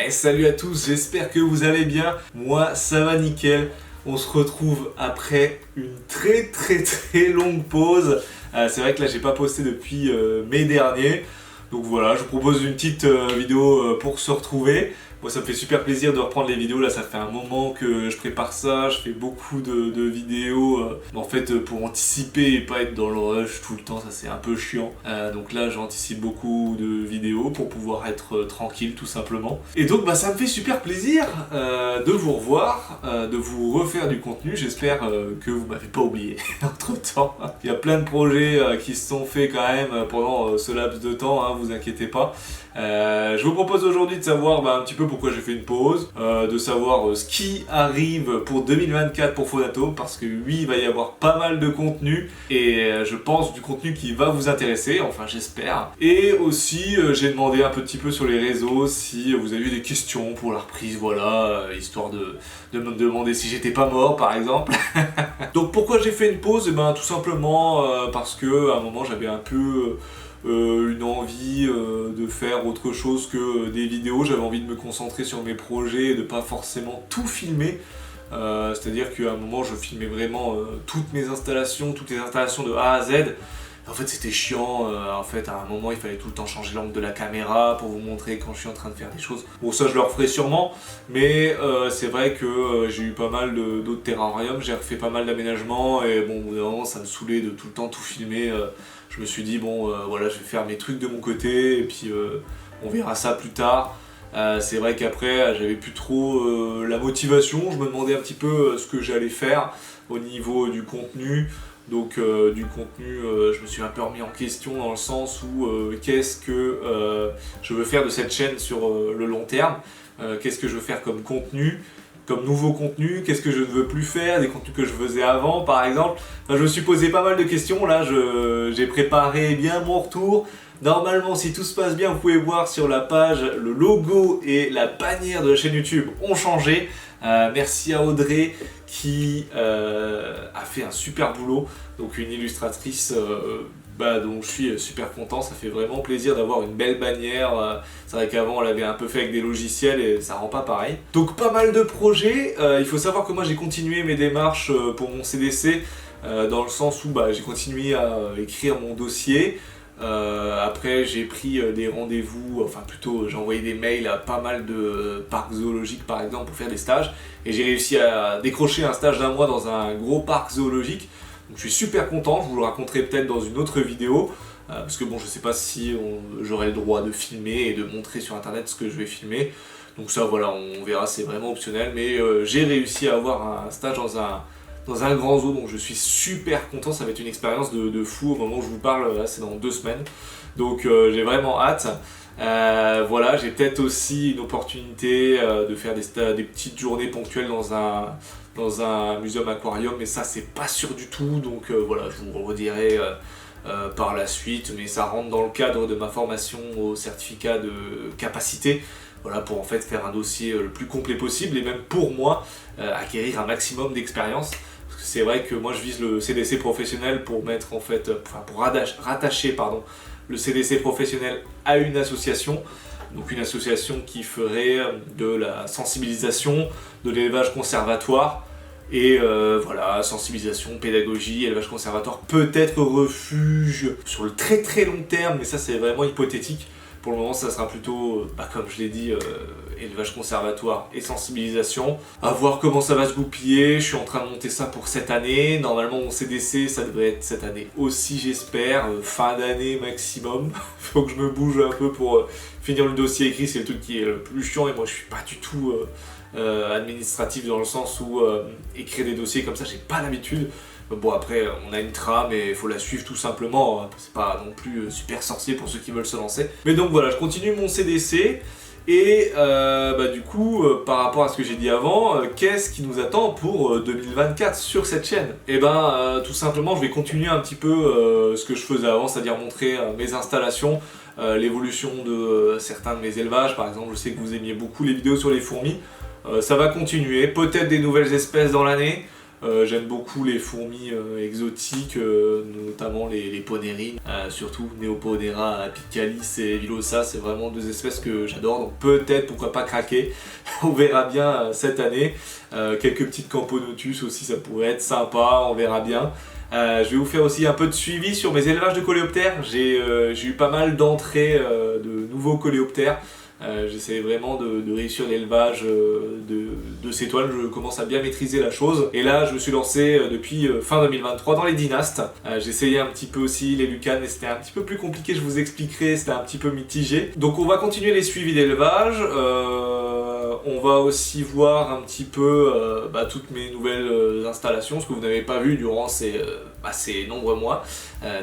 Salut à tous, j'espère que vous allez bien. Moi, ça va nickel. On se retrouve après une très longue pause. C'est vrai que là, j'ai pas posté depuis mai dernier. Donc voilà, je vous propose une petite vidéo pour se retrouver. Moi, ça me fait super plaisir de reprendre les vidéos. Là, ça fait un moment que je prépare ça. Je fais beaucoup de vidéos. En fait, pour anticiper et pas être dans le rush tout le temps, ça c'est un peu chiant. Donc là, j'anticipe beaucoup de vidéos pour pouvoir être tranquille, tout simplement. Et donc, ça me fait super plaisir de vous revoir, de vous refaire du contenu. J'espère que vous m'avez pas oublié entre-temps. Il y a plein de projets qui se sont faits quand même pendant ce laps de temps, hein, vous inquiétez pas. Je vous propose aujourd'hui de savoir un petit peu pourquoi j'ai fait une pause, de savoir ce qui arrive pour 2024 pour Phonato, parce que oui, il va y avoir pas mal de contenu et je pense du contenu qui va vous intéresser, enfin j'espère. Et aussi j'ai demandé un petit peu sur les réseaux si vous avez eu des questions pour la reprise, voilà, histoire de me demander si j'étais pas mort par exemple. Donc pourquoi j'ai fait une pause? Tout simplement parce que à un moment j'avais un peu une envie de faire autre chose que des vidéos. J'avais envie de me concentrer sur mes projets et de pas forcément tout filmer. C'est-à-dire qu'à un moment je filmais vraiment toutes mes installations, toutes les installations de A à Z. En fait c'était chiant, en fait à un moment il fallait tout le temps changer l'angle de la caméra pour vous montrer quand je suis en train de faire des choses. Bon ça je le referai sûrement, mais c'est vrai que j'ai eu pas mal d'autres terrariums, j'ai refait pas mal d'aménagements et bon au bout d'un moment ça me saoulait de tout le temps tout filmer. Je me suis dit voilà je vais faire mes trucs de mon côté et puis on verra ça plus tard. C'est vrai qu'après j'avais plus trop la motivation, je me demandais un petit peu ce que j'allais faire au niveau du contenu. Donc du contenu, je me suis un peu remis en question dans le sens où qu'est-ce que je veux faire de cette chaîne sur le long terme, qu'est-ce que je veux faire comme contenu, comme nouveau contenu, qu'est-ce que je ne veux plus faire, des contenus que je faisais avant par exemple. Je me suis posé pas mal de questions, là j'ai préparé bien mon retour. Normalement, si tout se passe bien, vous pouvez voir sur la page, le logo et la bannière de la chaîne YouTube ont changé. Merci à Audrey qui a fait un super boulot, donc une illustratrice dont je suis super content, ça fait vraiment plaisir d'avoir une belle bannière. C'est vrai qu'avant on l'avait un peu fait avec des logiciels et ça rend pas pareil. Donc pas mal de projets, il faut savoir que moi j'ai continué mes démarches pour mon CDC, dans le sens où j'ai continué à écrire mon dossier. Après j'ai pris des rendez-vous, enfin plutôt j'ai envoyé des mails à pas mal de parcs zoologiques par exemple pour faire des stages et j'ai réussi à décrocher un stage d'1 mois dans un gros parc zoologique. Donc je suis super content, je vous le raconterai peut-être dans une autre vidéo parce que bon je sais pas si j'aurai le droit de filmer et de montrer sur internet ce que je vais filmer. Donc ça voilà, on verra, c'est vraiment optionnel, mais j'ai réussi à avoir un stage dans un grand zoo, donc je suis super content, ça va être une expérience de fou au moment où je vous parle, là c'est dans 2 semaines, donc j'ai vraiment hâte. Voilà, j'ai peut-être aussi une opportunité de faire des petites journées ponctuelles dans un muséum aquarium, mais ça c'est pas sûr du tout, donc voilà, je vous le redirai par la suite, mais ça rentre dans le cadre de ma formation au certificat de capacité. Voilà, pour en fait faire un dossier le plus complet possible et même pour moi acquérir un maximum d'expérience. Parce que c'est vrai que moi je vise le CDC professionnel pour mettre en fait, pour rattacher le CDC professionnel à une association. Donc une association qui ferait de la sensibilisation, de l'élevage conservatoire. Et voilà, sensibilisation, pédagogie, élevage conservatoire, peut-être refuge sur le très long terme, mais ça c'est vraiment hypothétique. Pour le moment, ça sera plutôt, comme je l'ai dit, élevage conservatoire et sensibilisation. À voir comment ça va se goupiller. Je suis en train de monter ça pour cette année. Normalement, mon CDC, ça devrait être cette année aussi, j'espère. Fin d'année maximum. Faut que je me bouge un peu pour finir le dossier écrit. C'est le truc qui est le plus chiant. Et moi, je suis pas du tout administratif dans le sens où écrire des dossiers comme ça, j'ai pas l'habitude. Bon après on a une trame et il faut la suivre tout simplement, c'est pas non plus super sorcier pour ceux qui veulent se lancer. Mais donc voilà, je continue mon CDC et du coup par rapport à ce que j'ai dit avant, qu'est-ce qui nous attend pour 2024 sur cette chaîne? Et tout simplement je vais continuer un petit peu ce que je faisais avant, c'est-à-dire montrer mes installations, l'évolution de certains de mes élevages. Par exemple je sais que vous aimiez beaucoup les vidéos sur les fourmis, ça va continuer, peut-être des nouvelles espèces dans l'année. J'aime beaucoup les fourmis exotiques, notamment les ponérines, surtout Neoponera apicalis et villosa, c'est vraiment deux espèces que j'adore, donc peut-être pourquoi pas craquer, on verra bien cette année. Quelques petites Camponotus aussi, ça pourrait être sympa, on verra bien. Je vais vous faire aussi un peu de suivi sur mes élevages de coléoptères. J'ai eu pas mal d'entrées de nouveaux coléoptères. J'essaie vraiment de réussir l'élevage de ces toiles, je commence à bien maîtriser la chose. Et là, je me suis lancé depuis fin 2023 dans les dynastes. J'ai essayé un petit peu aussi les lucanes, mais c'était un petit peu plus compliqué, je vous expliquerai, c'était un petit peu mitigé. Donc on va continuer les suivis d'élevage. On va aussi voir un petit peu toutes mes nouvelles installations, ce que vous n'avez pas vu durant ces nombreux mois,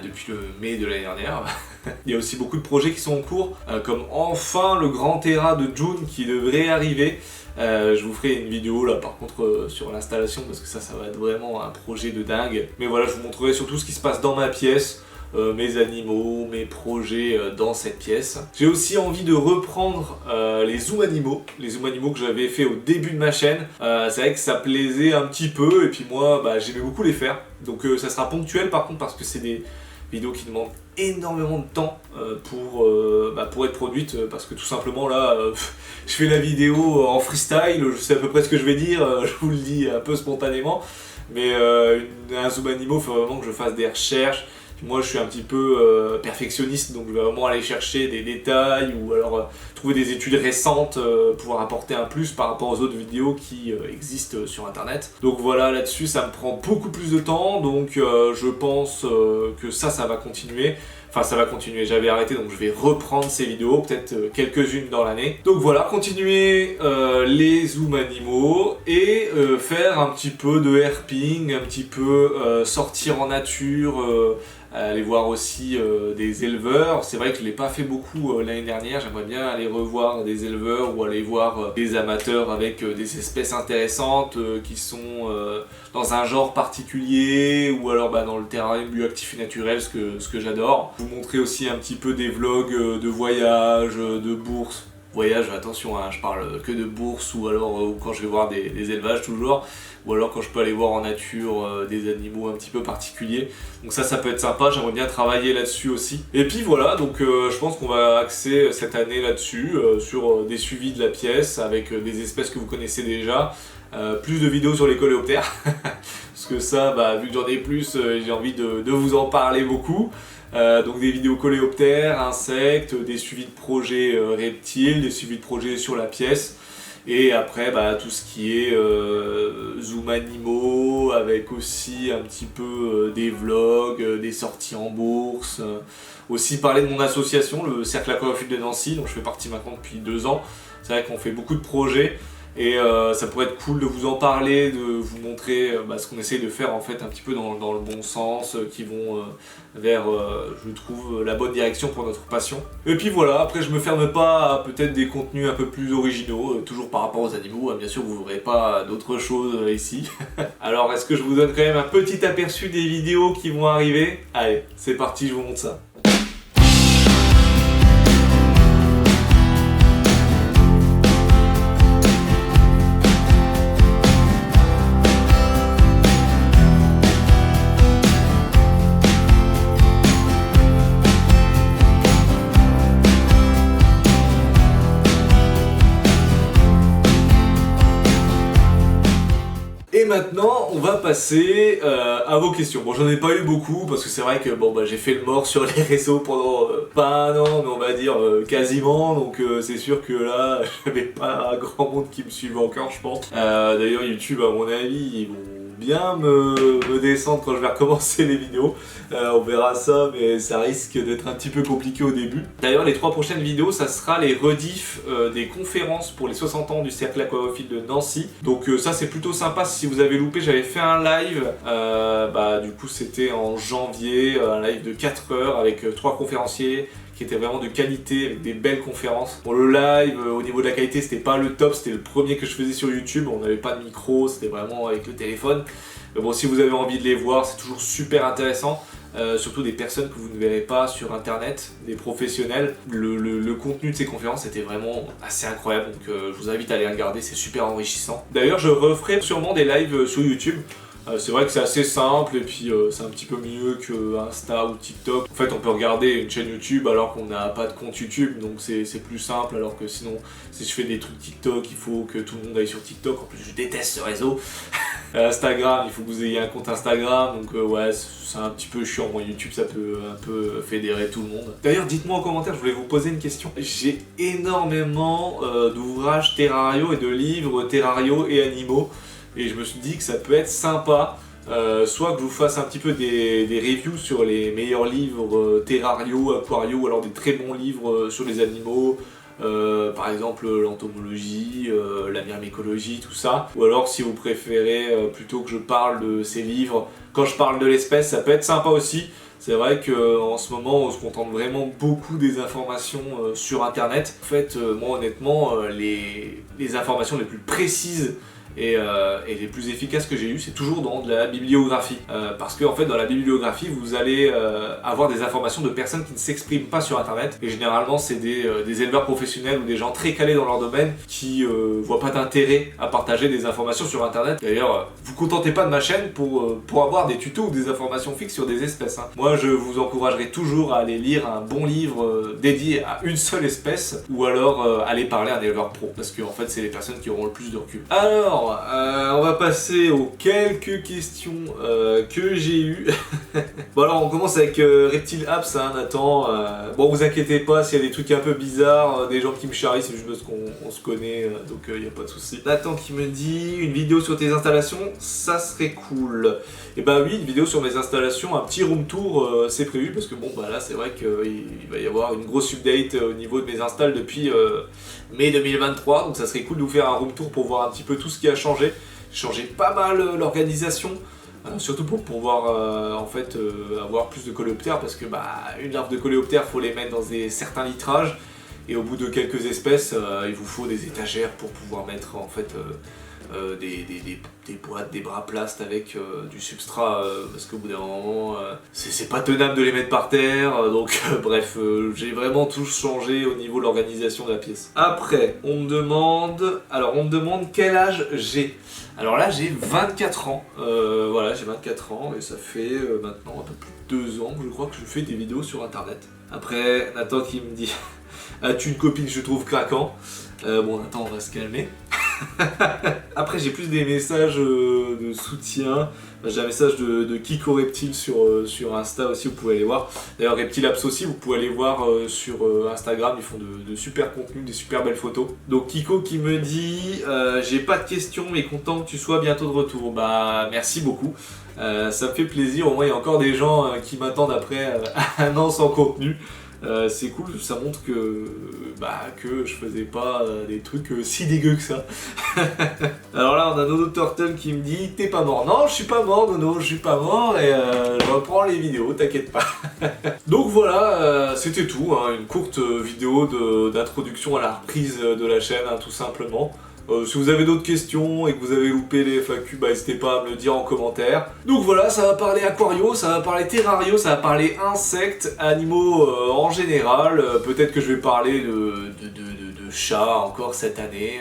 depuis le mai de l'année dernière. Il y a aussi beaucoup de projets qui sont en cours, comme enfin le grand Terra de June qui devrait arriver. Je vous ferai une vidéo là par contre sur l'installation parce que ça va être vraiment un projet de dingue. Mais voilà, je vous montrerai surtout ce qui se passe dans ma pièce. Mes animaux, mes projets dans cette pièce. J'ai aussi envie de reprendre les zoom animaux que j'avais fait au début de ma chaîne. C'est vrai que ça plaisait un petit peu et puis moi j'aimais beaucoup les faire. Donc ça sera ponctuel par contre parce que c'est des vidéos qui demandent énormément de temps pour être produites parce que tout simplement là je fais la vidéo en freestyle, je sais à peu près ce que je vais dire, je vous le dis un peu spontanément, mais un zoom animaux, il faut vraiment que je fasse des recherches. Moi je suis un petit peu perfectionniste, donc je vais vraiment aller chercher des détails ou alors trouver des études récentes, pouvoir apporter un plus par rapport aux autres vidéos qui existent sur internet. Donc voilà, là-dessus ça me prend beaucoup plus de temps, donc je pense que ça va continuer. Enfin ça va continuer, j'avais arrêté donc je vais reprendre ces vidéos, peut-être quelques-unes dans l'année. Donc voilà, continuer les zooms animaux et faire un petit peu de herping, un petit peu sortir en nature, aller voir aussi des éleveurs. C'est vrai que je ne l'ai pas fait beaucoup l'année dernière, j'aimerais bien aller revoir des éleveurs ou aller voir des amateurs avec des espèces intéressantes qui sont dans un genre particulier ou alors dans le terrarium bioactif et naturel, ce que j'adore. Vous montrer aussi un petit peu des vlogs de voyage, de bourse. Voyage, attention, hein, je parle que de bourse ou alors quand je vais voir des élevages toujours, ou alors quand je peux aller voir en nature des animaux un petit peu particuliers. Donc ça peut être sympa, j'aimerais bien travailler là-dessus aussi. Et puis voilà, donc je pense qu'on va axer cette année là-dessus, sur des suivis de la pièce avec des espèces que vous connaissez déjà. Plus de vidéos sur les coléoptères, parce que ça, vu que j'en ai plus, j'ai envie de vous en parler beaucoup. Donc des vidéos coléoptères, insectes, des suivis de projets reptiles, des suivis de projets sur la pièce. Et après tout ce qui est zoom animaux, avec aussi un petit peu des vlogs, des sorties en bourse. Aussi parler de mon association, le Cercle Aquaphile de Nancy, dont je fais partie maintenant depuis 2 ans. C'est vrai qu'on fait beaucoup de projets. Et ça pourrait être cool de vous en parler, de vous montrer ce qu'on essaye de faire en fait un petit peu dans le bon sens, qui vont vers, je trouve, la bonne direction pour notre passion. Et puis voilà, après je me ferme pas à peut-être des contenus un peu plus originaux, toujours par rapport aux animaux, bien sûr vous verrez pas d'autres choses ici. Alors est-ce que je vous donne quand même un petit aperçu des vidéos qui vont arriver? Allez, c'est parti, je vous montre ça. Et maintenant, on va passer à vos questions. Bon, j'en ai pas eu beaucoup parce que c'est vrai que j'ai fait le mort sur les réseaux pendant pas un an, mais on va dire quasiment. Donc c'est sûr que là, j'avais pas grand monde qui me suivait encore, je pense. D'ailleurs, YouTube, à mon avis, ils vont bien me descendre quand je vais recommencer les vidéos. On verra ça, mais ça risque d'être un petit peu compliqué au début. D'ailleurs, les 3 prochaines vidéos, ça sera les rediffs des conférences pour les 60 ans du Cercle Aquaphile de Nancy. Donc ça, c'est plutôt sympa. Si vous avez loupé, j'avais fait un live. Du coup, c'était en janvier, un live de 4 heures avec 3 conférenciers qui était vraiment de qualité, avec des belles conférences. Bon, le live, au niveau de la qualité, c'était pas le top, c'était le premier que je faisais sur YouTube, on n'avait pas de micro, c'était vraiment avec le téléphone. Mais bon, si vous avez envie de les voir, c'est toujours super intéressant. Surtout des personnes que vous ne verrez pas sur internet, des professionnels. Le contenu de ces conférences était vraiment assez incroyable, donc je vous invite à aller regarder, c'est super enrichissant. D'ailleurs, je referai sûrement des lives sur YouTube C'est vrai que c'est assez simple et puis c'est un petit peu mieux que Insta ou TikTok. En fait, on peut regarder une chaîne YouTube alors qu'on n'a pas de compte YouTube, donc c'est plus simple. Alors que sinon, si je fais des trucs TikTok, il faut que tout le monde aille sur TikTok. En plus, je déteste ce réseau. Instagram, il faut que vous ayez un compte Instagram, donc ouais, c'est un petit peu chiant. Moi, YouTube, ça peut un peu fédérer tout le monde. D'ailleurs, dites-moi en commentaire, je voulais vous poser une question. J'ai énormément d'ouvrages Terrario et de livres Terrario et animaux. Et je me suis dit que ça peut être sympa, soit que je vous fasse un petit peu des reviews sur les meilleurs livres Terrario, Aquario, ou alors des très bons livres sur les animaux, par exemple l'entomologie, la myrmécologie, tout ça. Ou alors si vous préférez plutôt que je parle de ces livres, quand je parle de l'espèce, ça peut être sympa aussi. C'est vrai qu'en ce moment, on se contente vraiment beaucoup des informations sur Internet. En fait, moi honnêtement, les informations les plus précises et les plus efficaces que j'ai eues, c'est toujours dans de la bibliographie. Parce que en fait, dans la bibliographie, vous allez avoir des informations de personnes qui ne s'expriment pas sur Internet. Et généralement, c'est des éleveurs professionnels ou des gens très calés dans leur domaine qui voient pas d'intérêt à partager des informations sur Internet. D'ailleurs, vous contentez pas de ma chaîne pour avoir des tutos ou des informations fixes sur des espèces. Moi, je vous encouragerai toujours à aller lire un bon livre dédié à une seule espèce, ou alors aller parler à un éleveur pro, parce que en fait, c'est les personnes qui auront le plus de recul. Alors, on va passer aux quelques questions que j'ai eues. Bon alors on commence avec Reptile Apps, hein, Nathan. Bon vous inquiétez pas s'il y a des trucs un peu bizarres, des gens qui me charrient, c'est juste parce qu'on se connaît, donc il n'y a pas de souci. Nathan qui me dit une vidéo sur tes installations, ça serait cool. Et bah oui, une vidéo sur mes installations, un petit room tour, c'est prévu parce que bon bah là c'est vrai qu'il va y avoir une grosse update au niveau de mes installs depuis mai 2023, donc ça serait cool de vous faire un room tour pour voir un petit peu tout ce qui a changé. Changer pas mal l'organisation, surtout pour pouvoir en fait avoir plus de coléoptères, parce que bah une larve de coléoptère faut les mettre dans certains litrages, et au bout de quelques espèces il vous faut des étagères pour pouvoir mettre en fait des boîtes, des bras plastes avec du substrat, parce qu'au bout d'un moment c'est pas tenable de les mettre par terre, donc bref, j'ai vraiment tout changé au niveau de l'organisation de la pièce. Après on me demande quel âge j'ai. Alors là j'ai 24 ans, voilà j'ai 24 ans et ça fait maintenant un peu plus de 2 ans que je crois que je fais des vidéos sur internet. Après Nathan qui me dit as-tu une copine, je trouve craquant. Bon Nathan on va se calmer. Après j'ai plus des messages de soutien. J'ai un message de Kiko Reptile sur Insta aussi, vous pouvez aller voir. D'ailleurs Reptile Apps aussi, vous pouvez aller voir sur Instagram, ils font de super contenus, des super belles photos. Donc Kiko qui me dit j'ai pas de questions mais content que tu sois bientôt de retour. Bah merci beaucoup, ça me fait plaisir, au moins il y a encore des gens qui m'attendent après un an sans contenu. C'est cool, ça montre que je faisais pas des trucs si dégueux que ça. Alors là on a Nono Turtle qui me dit t'es pas mort. Non je suis pas mort Nono, je suis pas mort et je reprends les vidéos, t'inquiète pas. Donc voilà, c'était tout, hein, une courte vidéo d'introduction à la reprise de la chaîne, hein, tout simplement. Si vous avez d'autres questions et que vous avez loupé les FAQ, bah n'hésitez pas à me le dire en commentaire. Donc voilà, ça va parler aquario, ça va parler terrario, ça va parler insectes, animaux en général. Peut-être que je vais parler de chats encore cette année,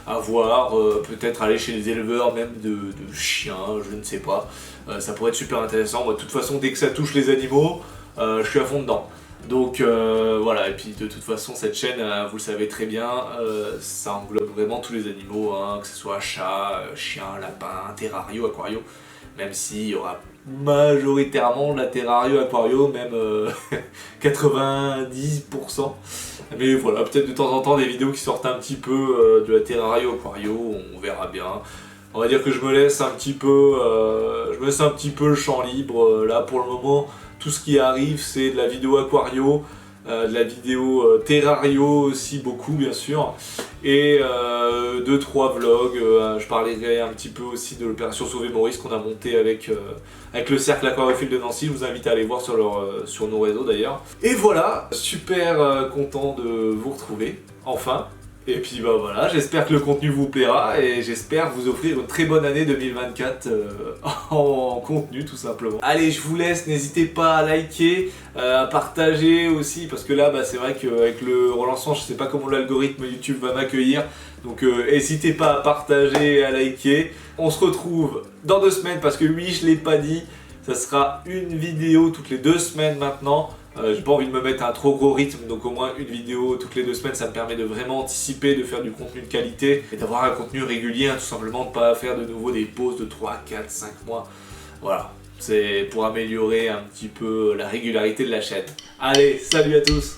à voir. Peut-être aller chez les éleveurs même de chiens, je ne sais pas. Ça pourrait être super intéressant. Moi de toute façon, dès que ça touche les animaux, je suis à fond dedans. Donc voilà, et puis de toute façon cette chaîne, vous le savez très bien, ça englobe vraiment tous les animaux, hein, que ce soit chat, chien, lapin, terrario, aquario, même s'il y aura majoritairement de la terrario, aquario, même 90%. Mais voilà, peut-être de temps en temps des vidéos qui sortent un petit peu de la terrario, aquario, on verra bien. On va dire que je me laisse un petit peu, le champ libre, là pour le moment. Tout ce qui arrive, c'est de la vidéo aquario, de la vidéo terrario aussi, beaucoup bien sûr, et 2-3 vlogs. Je parlerai un petit peu aussi de l'opération Sauver Maurice qu'on a monté avec le cercle aquariophile de Nancy. Je vous invite à aller voir sur nos réseaux d'ailleurs. Et voilà, super content de vous retrouver, enfin. Et puis bah voilà, j'espère que le contenu vous plaira et j'espère vous offrir une très bonne année 2024 en contenu tout simplement. Allez, je vous laisse, n'hésitez pas à liker, à partager aussi, parce que là bah, c'est vrai qu'avec le relancement, je sais pas comment l'algorithme YouTube va m'accueillir, Donc n'hésitez pas à partager, à liker. On se retrouve dans 2 semaines parce que oui, je l'ai pas dit, ça sera une vidéo toutes les 2 semaines maintenant. J'ai pas envie de me mettre à un trop gros rythme, donc au moins une vidéo toutes les 2 semaines, ça me permet de vraiment anticiper, de faire du contenu de qualité et d'avoir un contenu régulier, hein, tout simplement, de pas faire de nouveau des pauses de 3, 4, 5 mois. Voilà, c'est pour améliorer un petit peu la régularité de la chaîne. Allez, salut à tous!